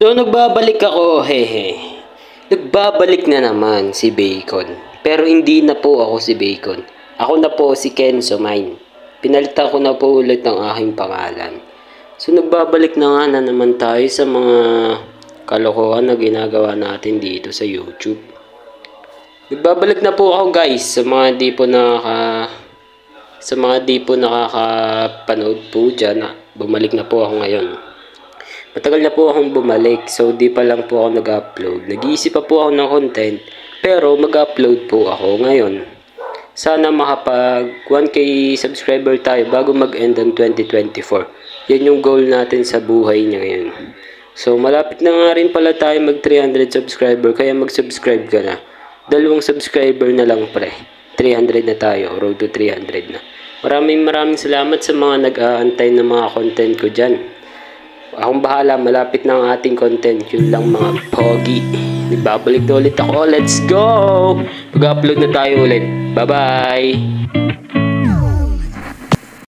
So nagbabalik ako, hehe. Nagbabalik na naman si Bacon. Pero hindi na po ako si Bacon. Ako na po si Kenzo Mine. Pinalitan ko na po ulit ang aking pangalan. So nagbabalik na naman tayo sa mga kalokohan na ginagawa natin dito sa YouTube. Nagbabalik na po ako guys sa mga di po nakakapanood po dyan. Bumalik na po ako ngayon. Matagal na po akong bumalik, so di pa lang po ako nag-upload. Nag-iisip pa po ako ng content, pero mag-upload po ako ngayon. Sana makapag 1k subscriber tayo bago mag-end ang 2024. Yan yung goal natin sa buhay niya ngayon. So malapit na nga rin pala tayo mag 300 subscriber, kaya mag-subscribe ka na. 2 subscriber na lang pre. 300 na tayo, road to 300 na. Maraming salamat sa mga nag-aantay ng mga content ko dyan. Akong bahala, malapit na ang ating content. Yun lang mga pogi. Nagbabalik na ulit ako. Let's go! Mag-upload na tayo ulit. Bye-bye!